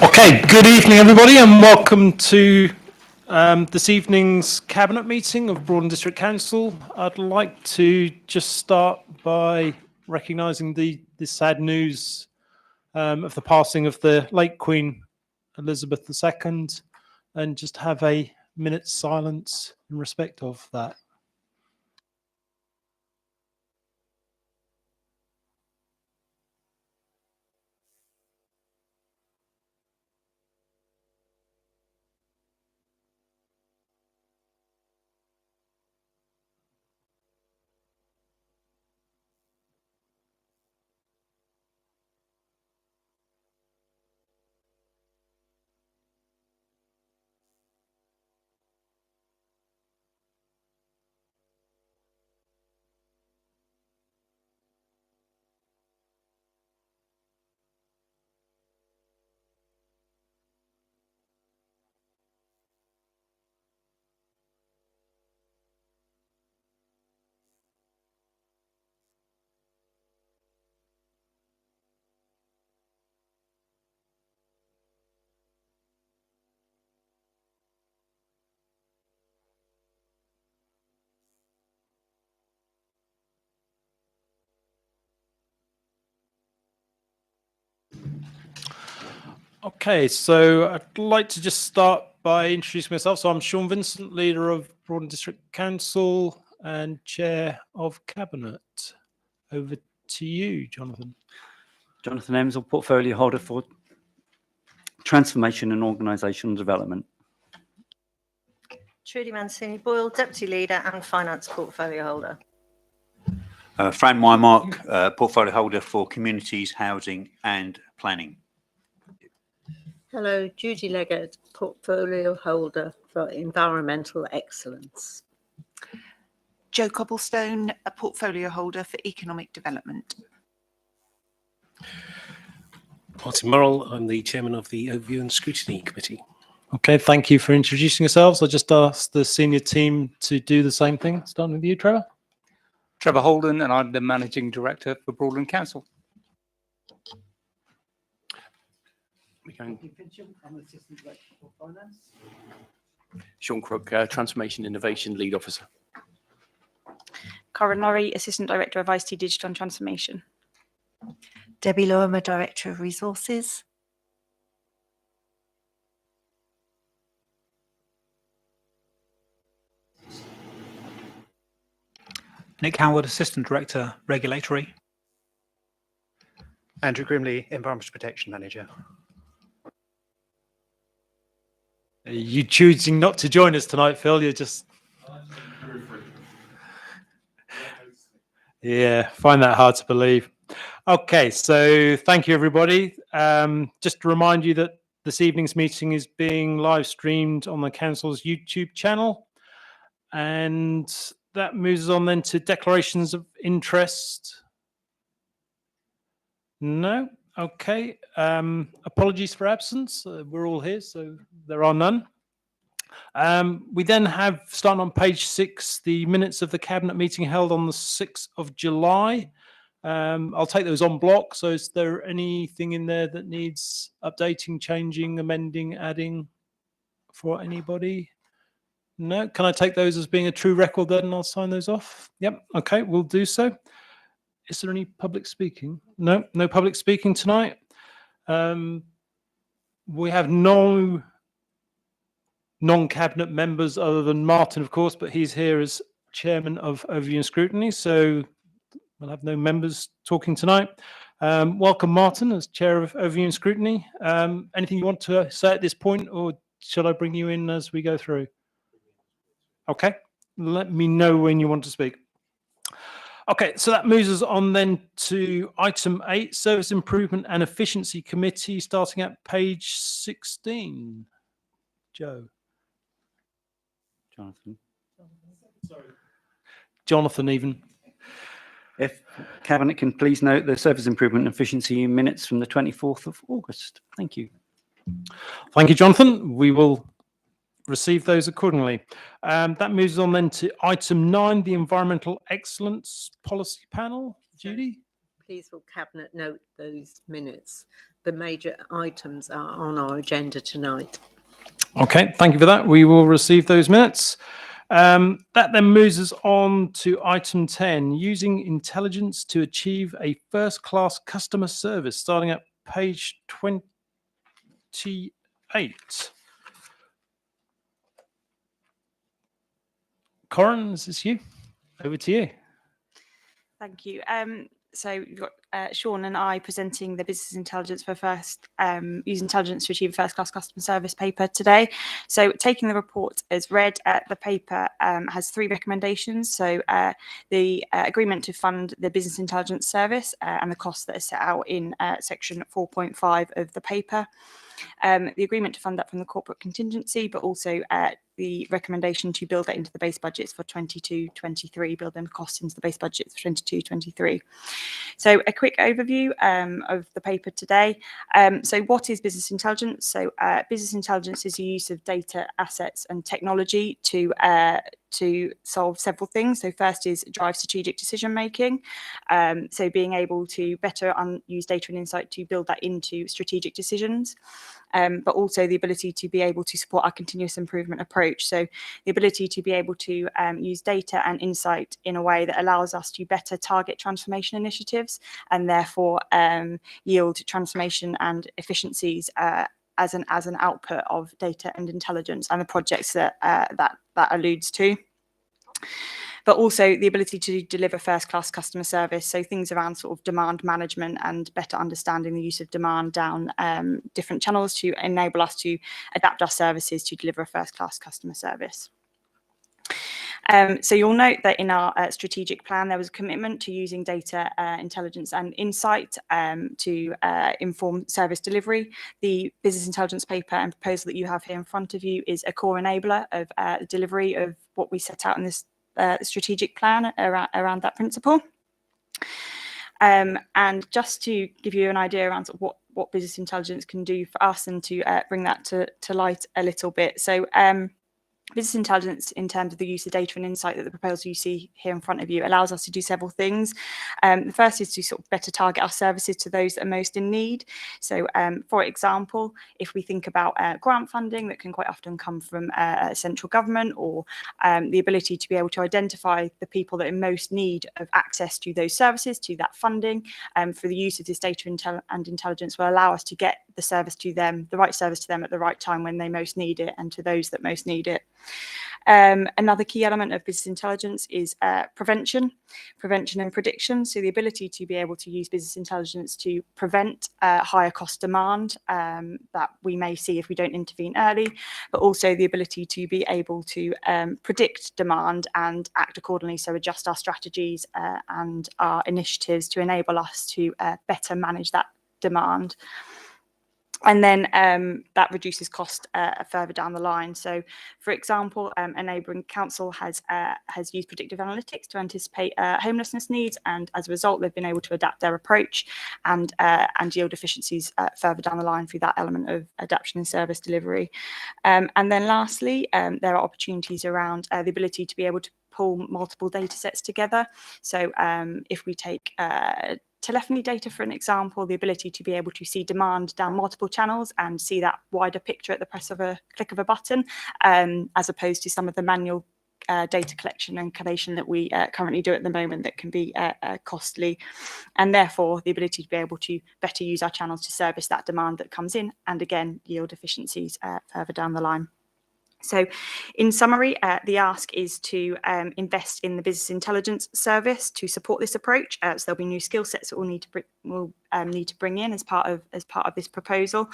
Okay, good evening everybody and welcome to this evening's Cabinet meeting of Broadland District Council. I'd like to just start by recognising the sad news of the passing of the late Queen Elizabeth II and just have a minute's silence in respect of that. Okay, so I'd like to just start by introducing myself. So I'm Sean Vincent, leader of Broadland District Council and chair of Cabinet. Over to you, Jonathan. Jonathan Emsel, portfolio holder for transformation and organisational development. Trudy Mancini-Boyle, deputy leader and finance portfolio holder. Fran Mymark, portfolio holder for communities, housing and planning. Hello, Judy Leggett, portfolio holder for environmental excellence. Jo Cobblestone, a portfolio holder for economic development. Martin Murrell, I'm the chairman of the Overview and Scrutiny Committee. Okay, thank you for introducing yourselves. I'll just ask the senior team to do the same thing. Starting with you, Trevor. Trevor Holden, and I'm the Managing Director for Broadland Council. Sean Crook, Transformation Innovation Lead Officer. Corinne Norrie, Assistant Director of ICT Digital and Transformation. Debbie Lorimer, Director of Resources. Nick Howard, Assistant Director, Regulatory. Andrew Grimley, Environmental Protection Manager. Are you choosing not to join us tonight, Phil? You're just... Yeah, find that hard to believe. Okay, so thank you, everybody. Just to remind you that this evening's meeting is being live streamed on the Council's YouTube channel. And that moves on then to declarations of interest. No? Okay. Apologies for absence. We're all here, so there are none. We then have, starting on page 6, the minutes of the Cabinet meeting held on the 6th of July. I'll take those on block. So is there anything in there that needs updating, changing, amending, adding for anybody? No? Can I take those as being a true record then and I'll sign those off? Yep. Okay, we'll do so. Is there any public speaking? No, no public speaking tonight. We have no non-cabinet members other than Martin, of course, but he's here as chairman of Overview and Scrutiny, so we'll have no members talking tonight. Welcome, Martin, as chair of Overview and Scrutiny. Anything you want to say at this point, or shall I bring you in as we go through? Okay, let me know when you want to speak. Okay, so that moves us on then to item 8, Service Improvement and Efficiency Committee, starting at page 16. Joe. Jonathan. Sorry. Jonathan, even. If Cabinet can please note the Service Improvement and Efficiency minutes from the 24th of August. Thank you. Thank you, Jonathan. We will receive those accordingly. That moves on then to item 9, the Environmental Excellence Policy Panel. Judy? please will Cabinet note those minutes? The major items are on our agenda tonight. Okay, thank you for that. We will receive those minutes. That then moves us on to item 10, using intelligence to achieve a first-class customer service, starting at page 28. Corin, is this you? Over to you. Thank you. So you've got Sean and I presenting the business intelligence for use intelligence to achieve first-class customer service paper today. So taking the report as read, the paper has 3 recommendations. So the agreement to fund the business intelligence service and the costs that are set out in section 4.5 of the paper. The agreement to fund that from the corporate contingency, but also the recommendation to build that into the base budgets for 22-23, build them costs into the base budgets for 22-23. So a quick overview of the paper today. So what is business intelligence? So business intelligence is the use of data, assets and technology to solve several things. So first is drive strategic decision making. So being able to better use data and insight to build that into strategic decisions. But also the ability to be able to support our continuous improvement approach. So the ability to be able to use data and insight in a way that allows us to better target transformation initiatives and therefore yield transformation and efficiencies as an output of data and intelligence and the projects that that alludes to. But also the ability to deliver first-class customer service. So things around sort of demand management and better understanding the use of demand down different channels to enable us to adapt our services to deliver a first-class customer service. So you'll note that in our strategic plan, there was a commitment to using data, intelligence and insight to inform service delivery. The business intelligence paper and proposal that you have here in front of you is a core enabler of the delivery of what we set out in this strategic plan around that principle. And just to give you an idea around sort of what business intelligence can do for us and to bring that to light a little bit. So business intelligence in terms of the use of data and insight that the proposal you see here in front of you allows us to do several things. The first is to sort of better target our services to those that are most in need. So for example, if we think about grant funding that can quite often come from central government or the ability to be able to identify the people that are in most need of access to those services, to that funding, for the use of this data and intelligence will allow us to get the service to them, the right service to them at the right time when they most need it and to those that most need it. Another key element of business intelligence is prevention and prediction. So the ability to be able to use business intelligence to prevent higher cost demand that we may see if we don't intervene early, but also the ability to be able to predict demand and act accordingly. So adjust our strategies and our initiatives to enable us to better manage that demand. And then that reduces cost further down the line. So, for example, a neighbouring council has used predictive analytics to anticipate homelessness needs, and as a result, they've been able to adapt their approach and yield efficiencies further down the line through that element of adaptation and service delivery. And then, lastly, there are opportunities around the ability to be able to pull multiple data sets together. So, if we take telephony data, for an example, the ability to be able to see demand down multiple channels and see that wider picture at the press of a click of a button, as opposed to some of the manual data collection and collation that we currently do at the moment that can be costly, and therefore the ability to be able to better use our channels to service that demand that comes in and again yield efficiencies further down the line. So in summary, the ask is to invest in the business intelligence service to support this approach. So there'll be new skill sets that we'll need to bring in as part of this proposal.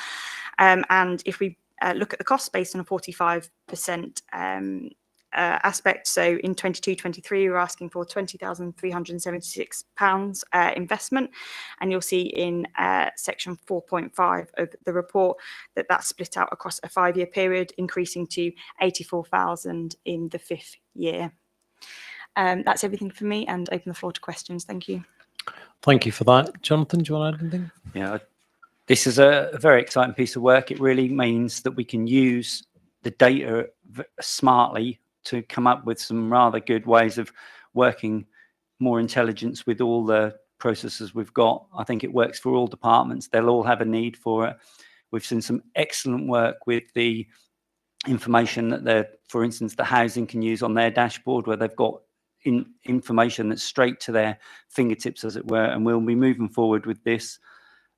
And if we look at the costs based on a 45% aspect, so in 22-23 we're asking for £20,376 investment, and you'll see in section 4.5 of the report that that's split out across a 5-year period, increasing to 84,000 in the 5th year. That's everything for me, and open the floor to questions. Thank you. Thank you for that. Jonathan, do you want to add anything? Yeah, this is a very exciting piece of work. It really means that we can use the data smartly to come up with some rather good ways of working more intelligence with all the processes we've got. I think it works for all departments. They'll all have a need for it. We've seen some excellent work with the information that for instance, the housing can use on their dashboard, where they've got information that's straight to their fingertips, as it were. And we'll be moving forward with this.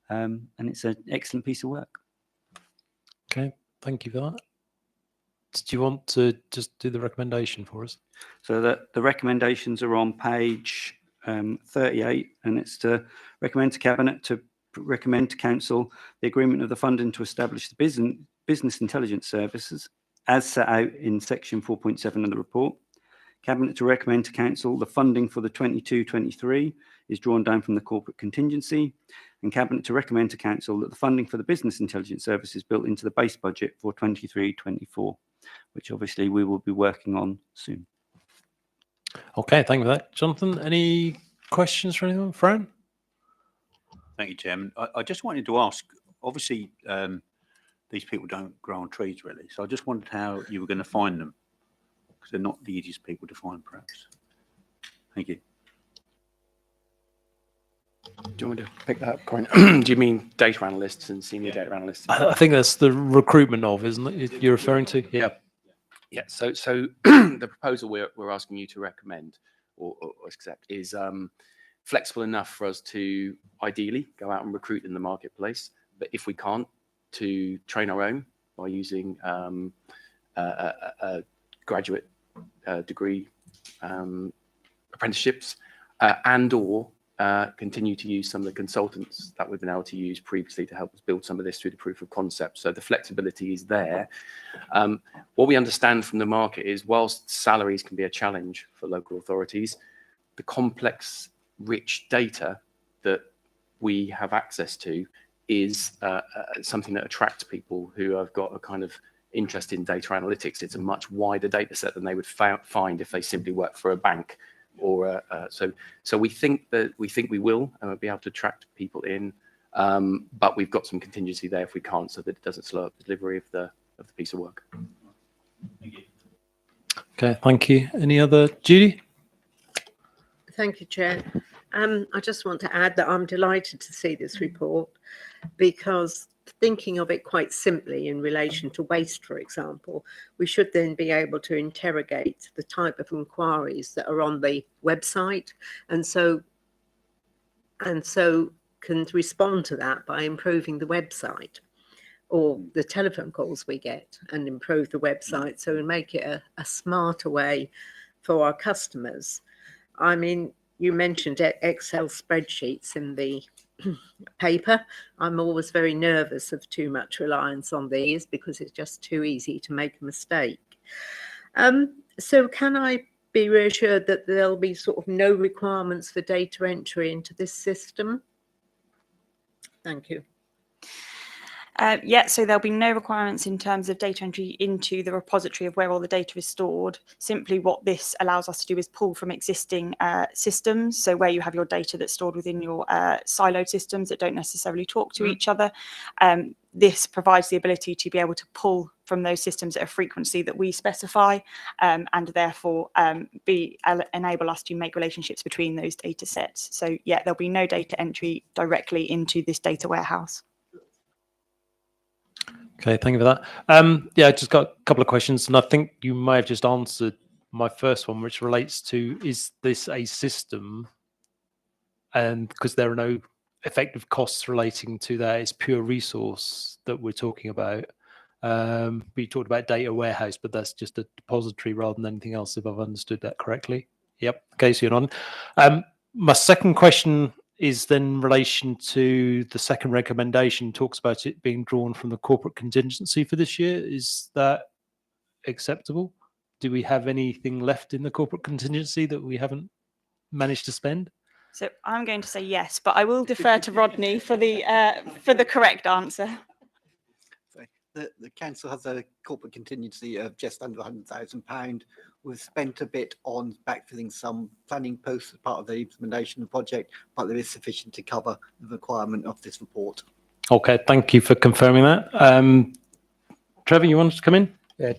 And it's an excellent piece of work. Okay, thank you for that. Do you want to just do the recommendation for us? So the recommendations are on page 38, and it's to recommend to Cabinet to recommend to Council the agreement of the funding to establish the business intelligence services as set out in section 4.7 of the report. Cabinet to recommend to Council the funding for the 22-23 is drawn down from the corporate contingency, and Cabinet to recommend to Council that the funding for the business intelligence service is built into the base budget for 23-24, which obviously we will be working on soon. Okay, thank you for that. Jonathan, any questions for anyone? Fran? Thank you, Chairman. I just wanted to ask, obviously, these people don't grow on trees really. So I just wondered how you were going to find them, because they're not the easiest people to find, perhaps. Thank you. Do you want me to pick that up, Corin? Do you mean data analysts and senior data analysts? I think that's the recruitment of, isn't it? You're referring to? Yeah. Yeah. So the proposal we're asking you to recommend or accept is flexible enough for us to ideally go out and recruit in the marketplace, but if we can't, to train our own by using a graduate degree apprenticeships and or continue to use some of the consultants that we've been able to use previously to help us build some of this through the proof of concept. So the flexibility is there. What we understand from the market is, whilst salaries can be a challenge for local authorities, the complex, rich data that we have access to is something that attracts people who have got a kind of interest in data analytics. It's a much wider data set than they would find if they simply work for a bank. Or so we think we will be able to attract people in, but we've got some contingency there if we can't, so that it doesn't slow up the delivery of the piece of work. Thank you. Okay, thank you. Any other? Judy? Thank you, Chair. I just want to add that I'm delighted to see this report, because thinking of it quite simply in relation to waste, for example, we should then be able to interrogate the type of inquiries that are on the website, and so can respond to that by improving the website or the telephone calls we get, and improve the website so we make it a smarter way for our customers. I mean, you mentioned Excel spreadsheets in the paper. I'm always very nervous of too much reliance on these because it's just too easy to make a mistake. So can I be reassured that there'll be sort of no requirements for data entry into this system? Thank you. Yeah, so there'll be no requirements in terms of data entry into the repository of where all the data is stored. Simply what this allows us to do is pull from existing systems. So where you have your data that's stored within your siloed systems that don't necessarily talk to each other, this provides the ability to be able to pull from those systems at a frequency that we specify, and therefore enable us to make relationships between those data sets. So yeah, there'll be no data entry directly into this data warehouse. Okay, thank you for that. Yeah, I just got a couple of questions, and I think you may have just answered my first one, which relates to, is this a system? And because there are no effective costs relating to that, it's pure resource that we're talking about. We talked about data warehouse, but that's just a depository rather than anything else, if I've understood that correctly. Yep, okay, so you're on. My second question is then in relation to the second recommendation, talks about it being drawn from the corporate contingency for this year. Is that acceptable? Do we have anything left in the corporate contingency that we haven't managed to spend? So I'm going to say yes, but I will defer to Rodney for the correct answer. The council has a corporate contingency of just under £100,000. We've spent a bit on backfilling some planning posts as part of the implementation of the project, but there is sufficient to cover the requirement of this report. Okay, thank you for confirming that. Trevor, you wanted to come in? Yeah,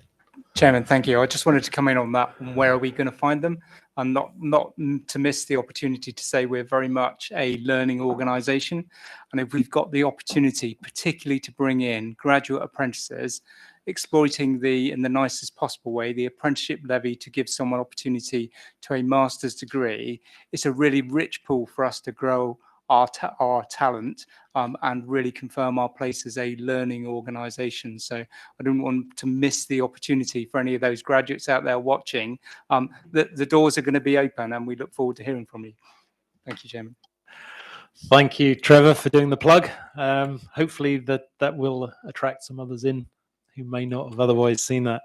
Chairman, thank you. I just wanted to come in on that. Where are we going to find them? and not to miss the opportunity to say we're very much a learning organisation. And if we've got the opportunity, particularly to bring in graduate apprentices, exploiting in the nicest possible way, the apprenticeship levy to give someone opportunity to a master's degree, it's a really rich pool for us to grow our talent and really confirm our place as a learning organisation. So I don't want to miss the opportunity for any of those graduates out there watching. The doors are going to be open and we look forward to hearing from you. Thank you, Chairman. Thank you, Trevor, for doing the plug. Hopefully that will attract some others in who may not have otherwise seen that.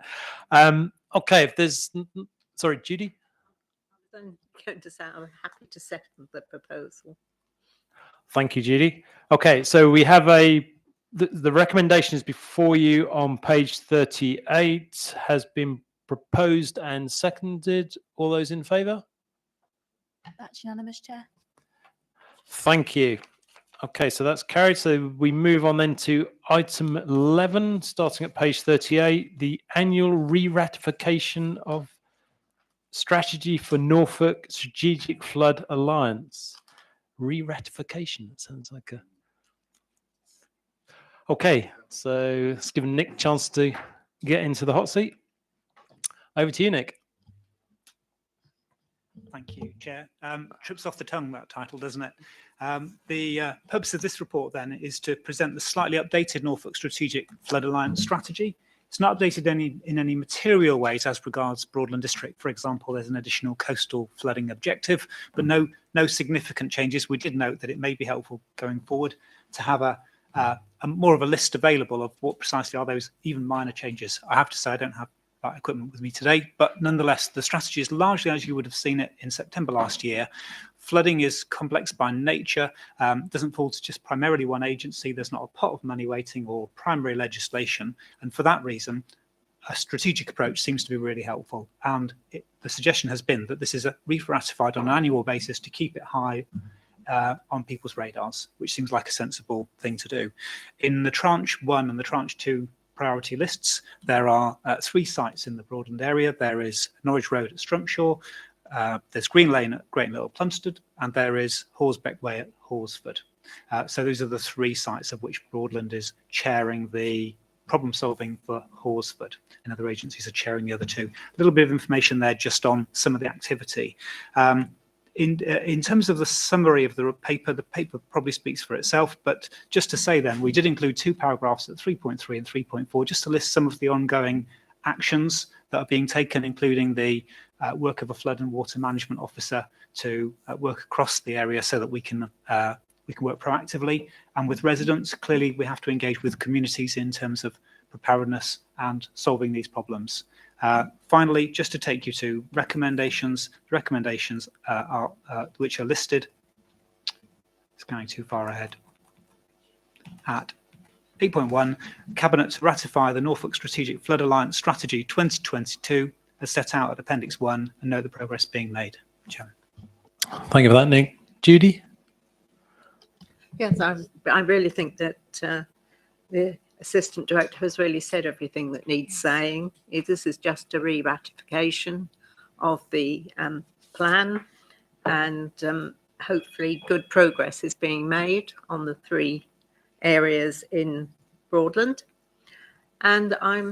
Okay, if there's... Sorry, Judy? I'm going to say I'm happy to second the proposal. Thank you, Judy. Okay, so we have the recommendation is before you on page 38, has been proposed and seconded. All those in favour? That's unanimous, Chair. Thank you. Okay, so that's carried. So we move on then to item 11, starting at page 38, the annual re-ratification of strategy for Norfolk Strategic Flood Alliance. Re-ratification, it sounds like a... Okay, so let's give Nick a chance to get into the hot seat. Over to you, Nick. Thank you, Chair. Trips off the tongue, that title, doesn't it? The purpose of this report then is to present the slightly updated Norfolk Strategic Flood Alliance strategy. It's not updated in any material ways as regards Broadland District. For example, there's an additional coastal flooding objective, but no significant changes. We did note that it may be helpful going forward to have a more of a list available of what precisely are those even minor changes. I have to say I don't have that equipment with me today, but nonetheless, the strategy is largely as you would have seen it in September last year. Flooding is complex by nature, doesn't fall to just primarily one agency. There's not a pot of money waiting or primary legislation. And for that reason, a strategic approach seems to be really helpful. And the suggestion has been that this is ratified on an annual basis to keep it high on people's radars, which seems like a sensible thing to do. In the tranche 1 and the tranche 2 priority lists, there are 3 sites in the Broadland area. There is Norwich Road at Strumpshaw, there's Green Lane at Great and Little Plumstead, and there is Horsbeck Way at Horsford. So those are the 3 sites of which Broadland is chairing the problem solving for Horsford, and other agencies are chairing the other 2. A little bit of information there just on some of the activity. In terms of the summary of the paper probably speaks for itself, but just to say then, we did include 2 paragraphs at 3.3 and 3.4, just to list some of the ongoing actions that are being taken, including the work of a flood and water management officer to work across the area so that we can work proactively. And with residents, clearly we have to engage with communities in terms of preparedness and solving these problems. Finally, just to take you to recommendations are which are listed. It's going too far ahead. At 8.1, Cabinet ratify the Norfolk Strategic Flood Alliance Strategy 2022 as set out at Appendix 1 and note the progress being made. Chairman. Thank you for that, Nick. Judy? Yes, I really think that the Assistant Director has really said everything that needs saying. This is just a re-ratification of the plan, and hopefully good progress is being made on the 3 areas in Broadland. And I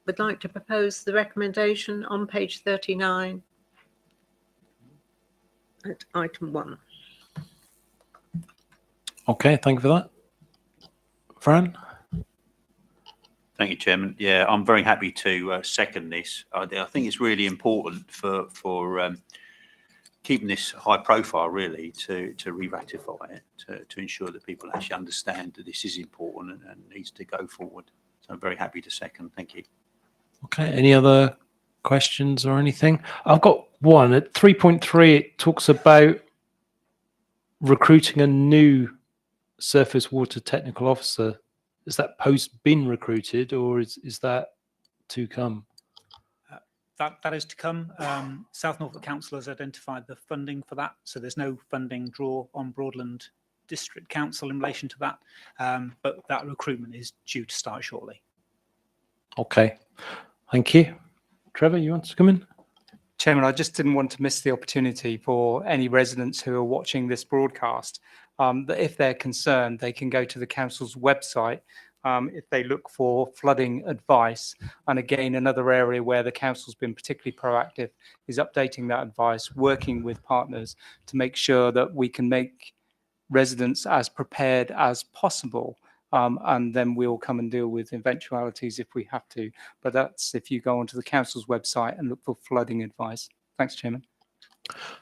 would like to propose the recommendation on page 39 at item 1. Okay, thank you for that. Fran? Thank you, Chairman. Yeah, I'm very happy to second this. I think it's really important for keeping this high profile, really, to re-ratify it, to ensure that people actually understand that this is important and needs to go forward. So I'm very happy to second. Thank you. Okay, any other questions or anything? I've got one. At 3.3, it talks about recruiting a new surface water technical officer. Has that post been recruited, or is that to come? That is to come. South Norfolk Council has identified the funding for that, so there's no funding draw on Broadland District Council in relation to that, but that recruitment is due to start shortly. Okay, thank you. Trevor, you want to come in? Chairman, I just didn't want to miss the opportunity for any residents who are watching this broadcast, that if they're concerned, they can go to the council's website if they look for flooding advice. And again, another area where the council's been particularly proactive is updating that advice, working with partners to make sure that we can make residents as prepared as possible. And then we'll come and deal with eventualities if we have to. But that's if you go onto the council's website and look for flooding advice. Thanks, Chairman.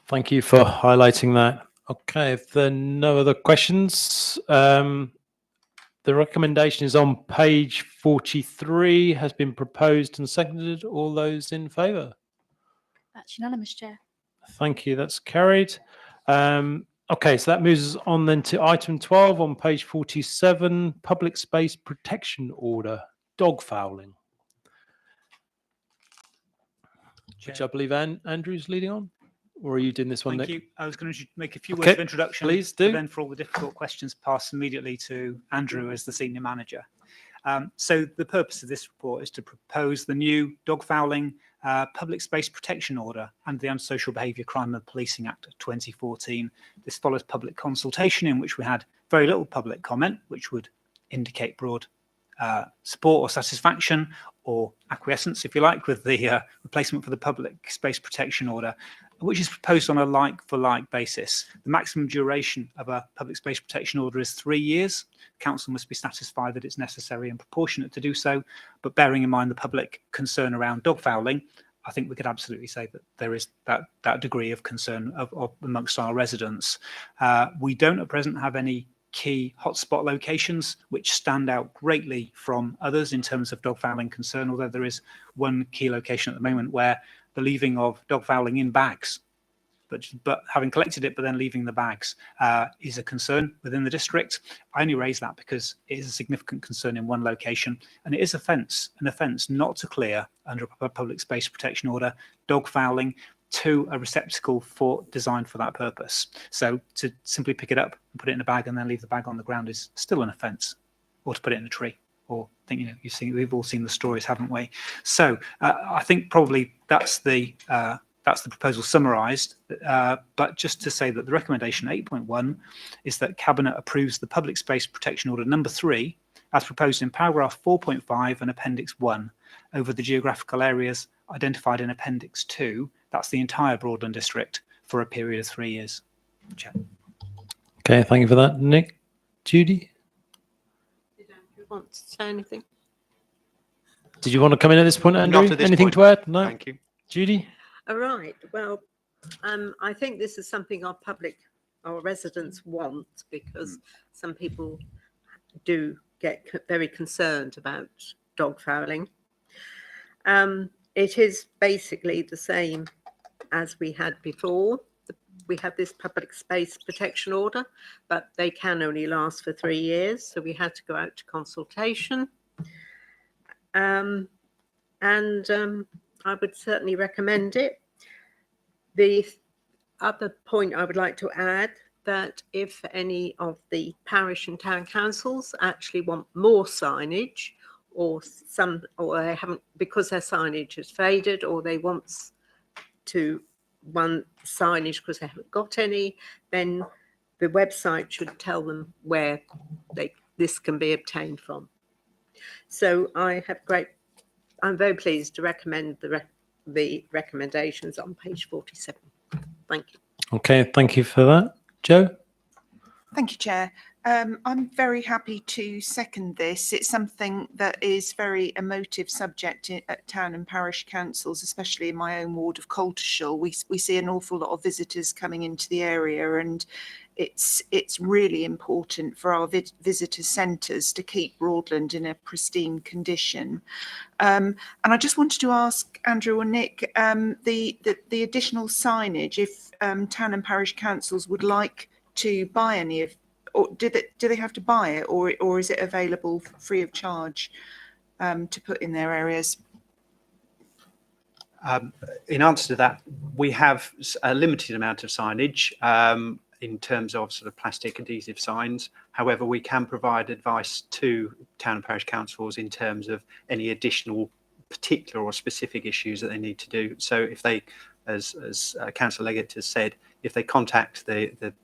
Thank you for highlighting that. Okay, if there are no other questions, the recommendation is on page 43, has been proposed and seconded. All those in favour? That's unanimous, Chair. Thank you, that's carried. Okay, so that moves us on then to item 12 on page 47, Public Space Protection Order, dog fouling. Which I believe Andrew's leading on? Or are you doing this one, Thank Nick? you. I was going to make a few words Okay, of introduction. please do. But then for all the difficult questions, pass immediately to Andrew as the senior manager. So the purpose of this report is to propose the new dog fouling Public Space Protection Order and the Antisocial Behaviour Crime and Policing Act of 2014. This follows public consultation in which we had very little public comment, which would indicate broad support or satisfaction or acquiescence, if you like, with the replacement for the Public Space Protection Order, which is proposed on a like-for-like basis. The maximum duration of a Public Space Protection Order is 3 years. Council must be satisfied that it's necessary and proportionate to do so, but bearing in mind the public concern around dog fouling, I think we could absolutely say that there is that degree of concern of amongst our residents. We don't at present have any key hotspot locations which stand out greatly from others in terms of dog fouling concern, although there is one key location at the moment where the leaving of dog fouling in bags, but having collected it but then leaving the bags is a concern within the district. I only raise that because it is a significant concern in one location, and it is an offence not to clear under a Public Space Protection Order dog fouling to a receptacle designed for that purpose. So to simply pick it up and put it in a bag and then leave the bag on the ground is still an offence, or to put it in a tree, or I think we've all seen the stories, haven't we? So I think probably that's the proposal summarised. But just to say that the recommendation 8.1 is that Cabinet approves the Public Space Protection Order number 3 as proposed in paragraph 4.5 and Appendix 1 over the geographical areas identified in Appendix 2. That's the entire Broadland district for a period of 3 years. Chair. Okay, thank you for that, Nick. Judy? Did Andrew want to say anything? Did you want to come in at this point, Andrew? Not at this Anything point. to add? No? Thank you. Judy? All right. Well, I think this is something our residents want, because some people do get very concerned about dog fouling. It is basically the same as we had before. We have this Public Space Protection Order, but they can only last for 3 years. So we had to go out to consultation. I would certainly recommend it. The other point I would like to add, that if any of the parish and town councils actually want more signage, or they haven't, because their signage has faded, or they want signage because they haven't got any, then the website should tell them where this can be obtained from. So I'm very pleased to recommend the recommendations on page 47. Thank you. Okay, thank you for that. Joe? Thank you, Chair. I'm very happy to second this. It's something that is very emotive subject at town and parish councils, especially in my own ward of Coltishall. We see an awful lot of visitors coming into the area, and it's really important for our visitor centres to keep Broadland in a pristine condition. And I just wanted to ask Andrew or Nick, the additional signage, if town and parish councils would like to buy any of, or do they have to buy it, or is it available free of charge to put in their areas? In answer to that, we have a limited amount of signage in terms of sort of plastic adhesive signs. However, we can provide advice to town and parish councils in terms of any additional particular or specific issues that they need to do. So if they as Councillor Leggett has said, if they contact the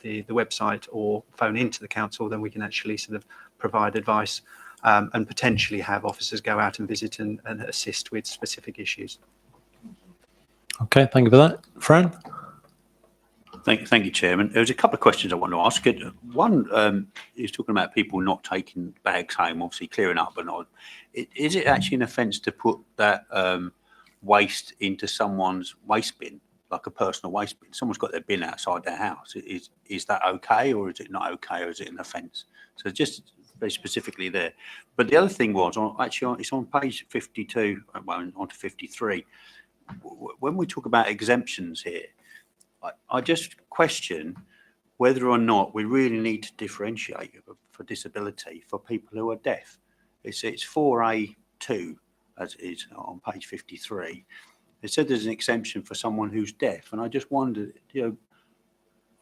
website or phone into the council, then we can actually sort of provide advice and potentially have officers go out and visit and assist with specific issues. Okay, thank you for that. Fran? Thank you, Chairman. There was a couple of questions I want to ask. One is talking about people not taking bags home, obviously clearing up and all. Is it actually an offence to put that waste into someone's waste bin, like a personal waste bin? Someone's got their bin outside their house. Is that okay, or is it not okay, or is it an offence? So just very specifically there. But the other thing was, it's on page 52, well, on to 53. When we talk about exemptions here, I just question whether or not we really need to differentiate for disability for people who are deaf. It's 4A2, as it is on page 53. It said there's an exemption for someone who's deaf, and I just wondered,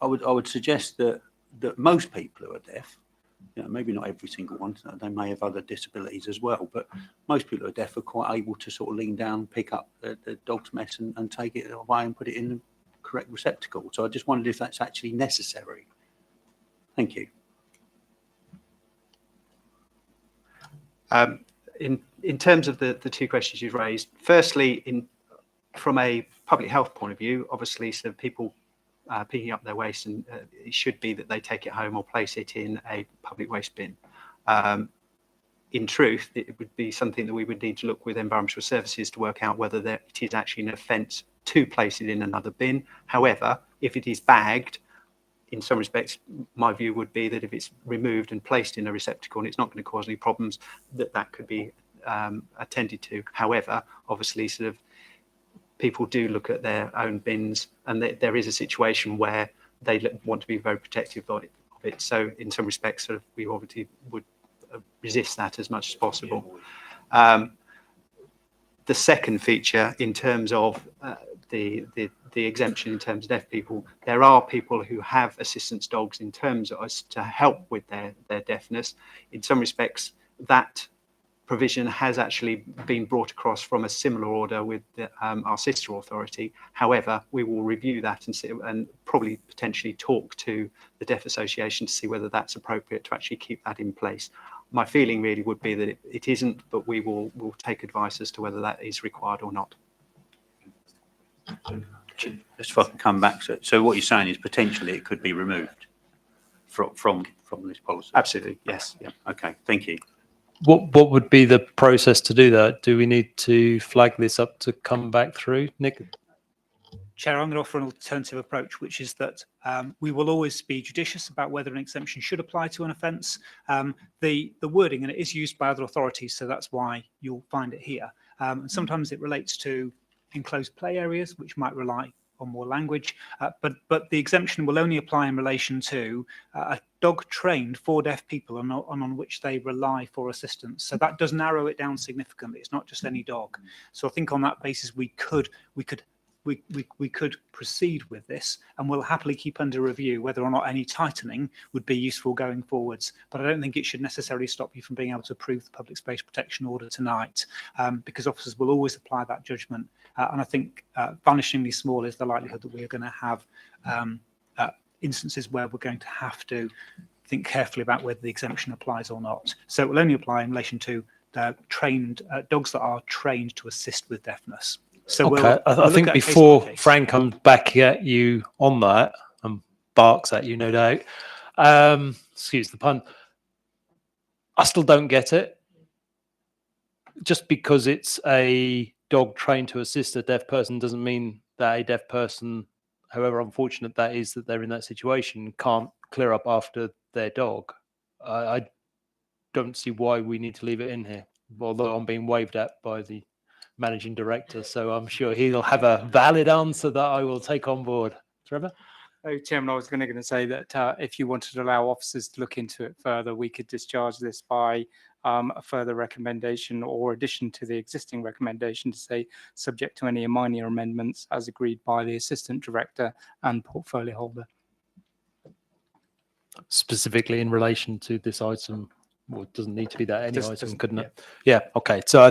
I would suggest that most people who are deaf, maybe not every single one, they may have other disabilities as well, but most people who are deaf are quite able to sort of lean down, pick up the dog's mess and take it away and put it in the correct receptacle. So I just wondered if that's actually necessary. Thank you. In terms of the two questions you've raised, firstly, from a public health point of view, obviously, so people picking up their waste, and it should be that they take it home or place it in a public waste bin. In truth, it would be something that we would need to look with environmental services to work out whether it is actually an offence to place it in another bin. However, if it is bagged, in some respects, my view would be that if it's removed and placed in a receptacle and it's not going to cause any problems, that could be attended to. However, obviously, sort of people do look at their own bins, and there is a situation where they want to be very protective of it. So in some respects, sort of, we obviously would resist that as much as possible. The second feature, in terms of the exemption in terms of deaf people, there are people who have assistance dogs in terms of to help with their deafness. In some respects, that provision has actually been brought across from a similar order with our sister authority. However, we will review that and probably potentially talk to the Deaf Association to see whether that's appropriate to actually keep that in place. My feeling really would be that it isn't, but we'll take advice as to whether that is required or not. Just if I can come back to it. So what you're saying is potentially it could be removed from this policy? Absolutely, yes. Yeah. Okay, thank you. What would be the process to do that? Do we need to flag this up to come back through, Nick? Chair, I'm going to offer an alternative approach, which is that we will always be judicious about whether an exemption should apply to an offence. The wording, and it is used by other authorities, so that's why you'll find it here. Sometimes it relates to enclosed play areas, which might rely on more language, but the exemption will only apply in relation to a dog trained for deaf people and on which they rely for assistance. So that does narrow it down significantly. It's not just any dog. So I think on that basis we could proceed with this, and we'll happily keep under review whether or not any tightening would be useful going forwards. But I don't think it should necessarily stop you from being able to approve the public space protection order tonight, because officers will always apply that judgment. And I think vanishingly small is the likelihood that we are going to have instances where we're going to have to think carefully about whether the exemption applies or not. So it will only apply in relation to trained dogs that are trained to assist with deafness. So okay, I think before Frank comes back at you on that and barks at you, no doubt, excuse the pun, I still don't get it. Just because it's a dog trained to assist a deaf person doesn't mean that a deaf person, however unfortunate that is that they're in that situation, can't clear up after their dog. I don't see why we need to leave it in here, although I'm being waved at by the managing director, so I'm sure he'll have a valid answer that I will take on board. Trevor? Oh, Chairman, I was going to say that if you wanted to allow officers to look into it further, we could discharge this by a further recommendation or addition to the existing recommendation to say subject to any minor amendments as agreed by the assistant director and portfolio holder. Specifically in relation to this item, well, it doesn't need to be that any item, couldn't it? Yeah. Yeah, okay. So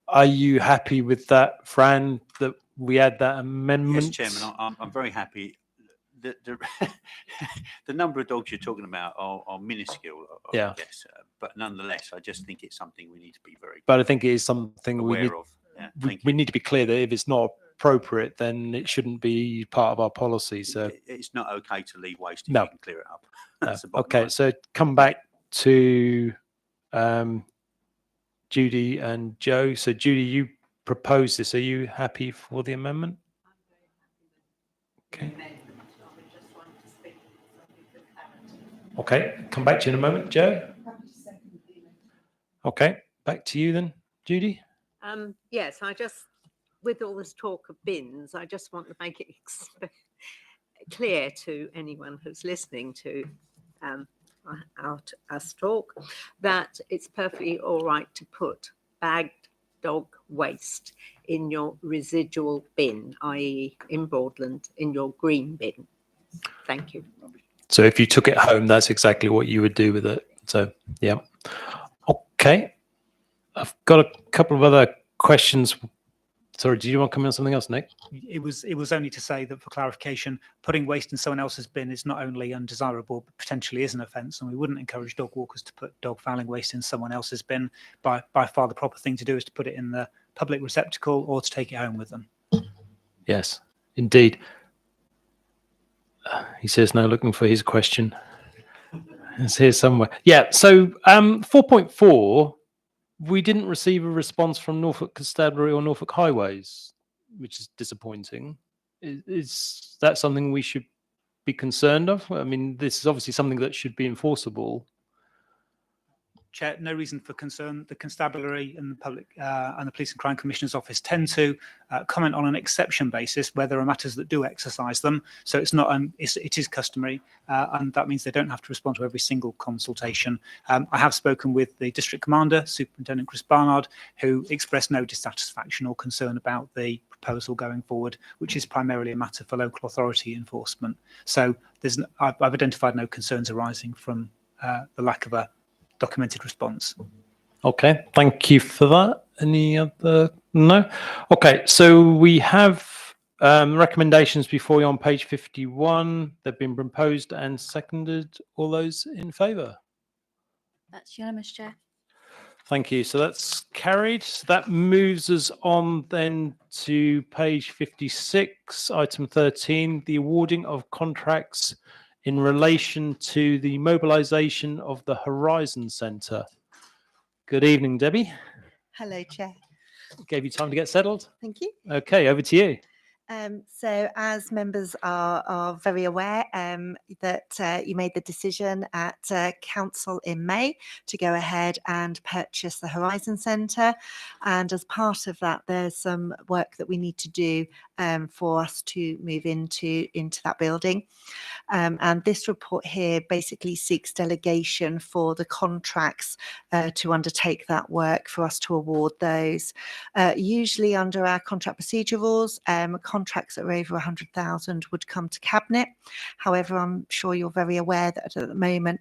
are you happy with that, Fran, that we add that amendment. Yes, Chairman, I'm very happy. The the number of dogs you're talking about are minuscule, Yeah. I guess, but nonetheless, I just think it's something we need to be very But I think it is something aware of. Yeah, we need to be clear that if it's not appropriate, then it shouldn't be part of our policy. So it's not okay to leave waste if No. you can clear it up. no. That's the bottom Okay, line. so come back to Judy and Joe. So Judy, you proposed this. Are you happy for the amendment? Okay. Okay, come back to you in a moment, Joe. Okay, back to you then, Judy. Yes, with all this talk of bins, I just want to make it clear to anyone who's listening to us talk that it's perfectly all right to put bagged dog waste in your residual bin, i.e. in Broadland, in your green bin. Thank you. So if you took it home, that's exactly what you would do with it. So, yeah. Okay. I've got a couple of other questions. Sorry, do you want to come in on something else, Nick? It was only to say that for clarification, putting waste in someone else's bin is not only undesirable, but potentially is an offence, and we wouldn't encourage dog walkers to put dog fouling waste in someone else's bin. By far, the proper thing to do is to put it in the public receptacle or to take it home with them. Yes, indeed. He says no, looking for his question. It's here somewhere. Yeah, so 4.4, we didn't receive a response from Norfolk Constabulary or Norfolk Highways, which is disappointing. Is that something we should be concerned of? I mean, this is obviously something that should be enforceable. Chair, no reason for concern. The Constabulary and the Public and the Police and Crime Commissioner's Office tend to comment on an exception basis where there are matters that do exercise them. So it's not it is customary, and that means they don't have to respond to every single consultation. I have spoken with the District Commander, Superintendent Chris Barnard, who expressed no dissatisfaction or concern about the proposal going forward, which is primarily a matter for local authority enforcement. So I've identified no concerns arising from the lack of a documented response. Okay, thank you for that. Any other? No? Okay, so we have recommendations before you on page 51. They've been proposed and seconded. All those in favour? That's unanimous, Chair. Thank you. So that's carried. That moves us on then to page 56, item 13, the awarding of contracts in relation to the mobilisation of the Horizon Centre. Good evening, Debbie. Hello, Chair. Gave you time to get settled. Thank you. Okay, over to you. So as members are very aware that you made the decision at Council in May to go ahead and purchase the Horizon Centre. And as part of that, there's some work that we need to do for us to move into that building. And this report here basically seeks delegation for the contracts to undertake that work, for us to award those. Usually under our contract procedure rules, contracts that are over 100,000 would come to Cabinet. However, I'm sure you're very aware that at the moment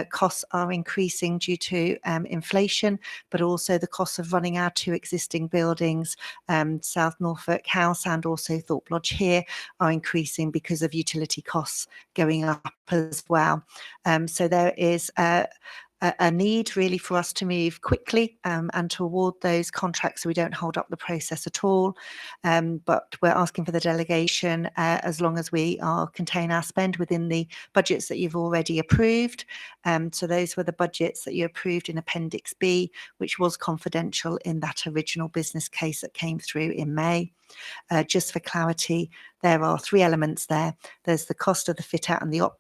costs are increasing due to inflation, but also the costs of running our two existing buildings, South Norfolk House and also Thorpe Lodge here, are increasing because of utility costs going up as well. So there is a need really for us to move quickly and to award those contracts so we don't hold up the process at all. But we're asking for the delegation as long as we contain our spend within the budgets that you've already approved. So those were the budgets that you approved in Appendix B, which was confidential in that original business case that came through in May. Just for clarity, there are three elements there. There's the cost of the fit out and the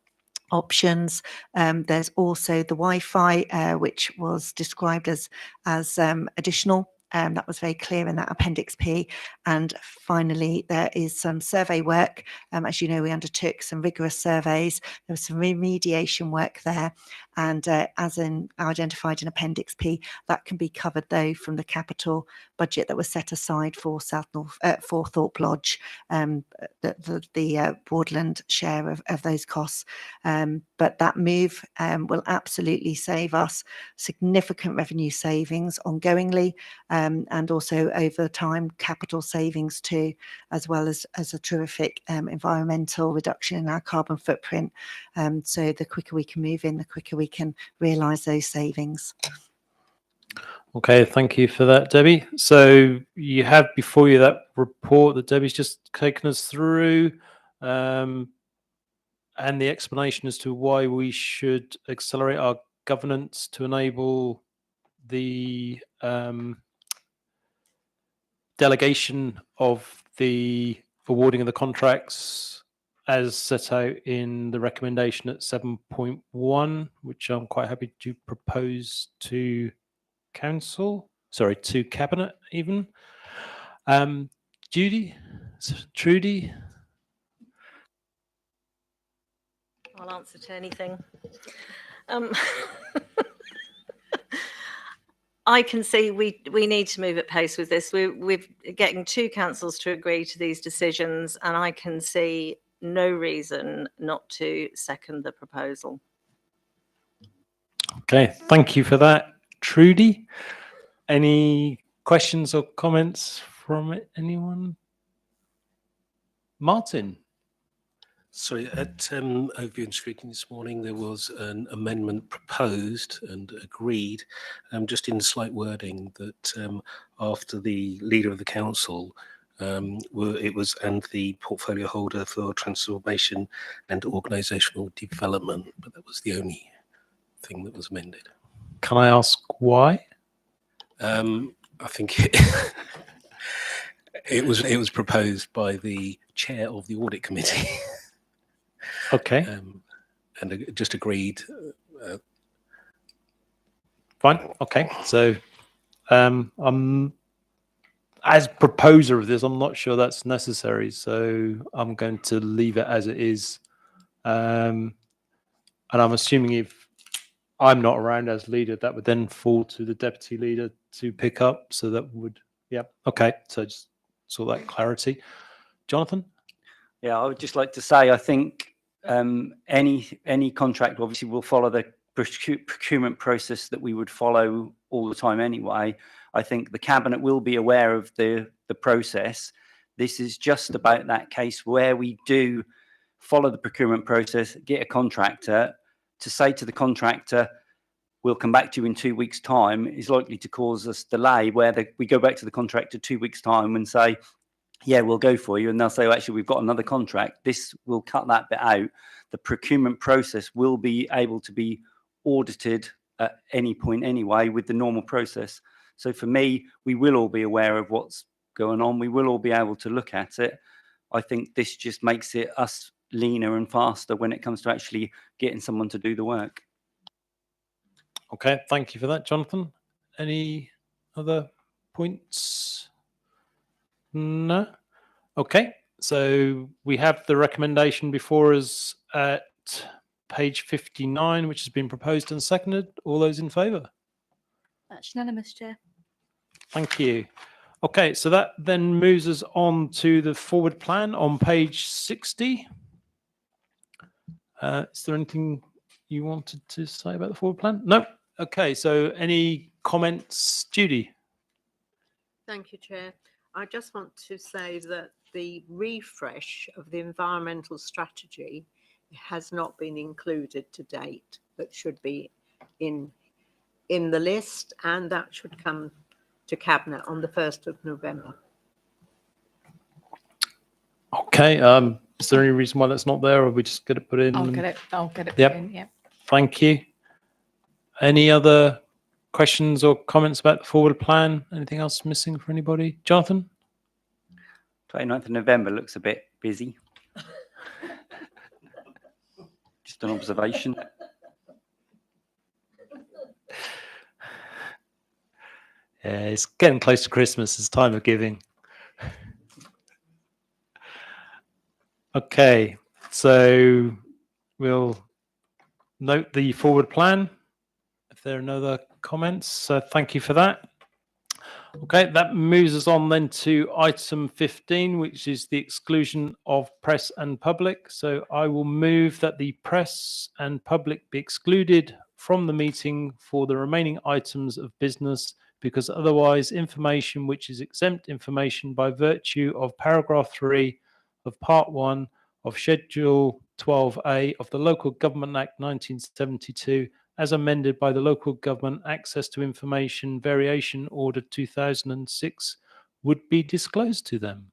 options. There's also the Wi-Fi, which was described as additional. That was very clear in that Appendix P. And finally, there is some survey work. As you know, we undertook some rigorous surveys. There was some remediation work there. And as in identified in Appendix P, that can be covered though from the capital budget that was set aside for for Thorpe Lodge, the Broadland share of those costs. But that move will absolutely save us significant revenue savings ongoingly, and also over time capital savings too, as well as a terrific environmental reduction in our carbon footprint. So the quicker we can move in, the quicker we can realise those savings. Okay, thank you for that, Debbie. So you have before you that report that Debbie's just taken us through, and the explanation as to why we should accelerate our governance to enable the delegation of the awarding of the contracts as set out in the recommendation at 7.1, which I'm quite happy to propose to council, sorry, to cabinet even. Trudy? I'll answer to anything. I can see we need to move at pace with this. We're getting 2 councils to agree to these decisions, and I can see no reason not to second the proposal. Okay, thank you for that, Trudy. Any questions or comments from anyone? Martin? Sorry, at overview and scrutiny this morning, there was an amendment proposed and agreed, just in slight wording that after the leader of the council, it was and the portfolio holder for transformation and organisational development, but that was the only thing that was amended. Can I ask why? I think it was proposed by the chair of the audit committee. Okay. And just agreed. Fine. Okay. So, I'm as proposer of this, I'm not sure that's necessary. So I'm going to leave it as it is. And I'm assuming if I'm not around as leader, that would then fall to the deputy leader to pick up. So that would, yeah. Okay. So just saw that clarity. Jonathan? Yeah, I would just like to say, I think any contract obviously will follow the procurement process that we would follow all the time anyway. I think the cabinet will be aware of the process. This is just about that case where we do follow the procurement process, get a contractor. To say to the contractor, we'll come back to you in 2 weeks' time, is likely to cause us delay, where we go back to the contractor 2 weeks' time and say, yeah, we'll go for you. And they'll say, well, actually, we've got another contract. This will cut that bit out. The procurement process will be able to be audited at any point anyway with the normal process. So for me, we will all be aware of what's going on. We will all be able to look at it. I think this just makes it us leaner and faster when it comes to actually getting someone to do the work. Okay. Thank you for that, Jonathan. Any other points? No. Okay. So we have the recommendation before us at page 59, which has been proposed and seconded. All those in favour? That's unanimous, Chair. Thank you. Okay, so that then moves us on to the forward plan on page 60. Is there anything you wanted to say about the forward plan? No. Okay, so any comments, Judy? Thank you, Chair. I just want to say that the refresh of the environmental strategy has not been included to date, but should be in the list, and that should come to Cabinet on the 1st of November. Okay, is there any reason why that's not there, or are we just going to put in? I'll get it put Yep. in, yeah. Thank you. Any other questions or comments about the forward plan? Anything else missing for anybody? Jonathan? 29th of November looks a bit busy. Just an observation. Yeah, it's getting close to Christmas. It's time of giving. Okay, so we'll note the forward plan. If there are no other comments, so thank you for that. Okay, that moves us on then to item 15, which is the exclusion of press and public. So I will move that the press and public be excluded from the meeting for the remaining items of business, because otherwise information which is exempt information by virtue of paragraph 3 of part 1 of Schedule 12A of the Local Government Act 1972 as amended by the Local Government Access to Information Variation Order 2006 would be disclosed to them.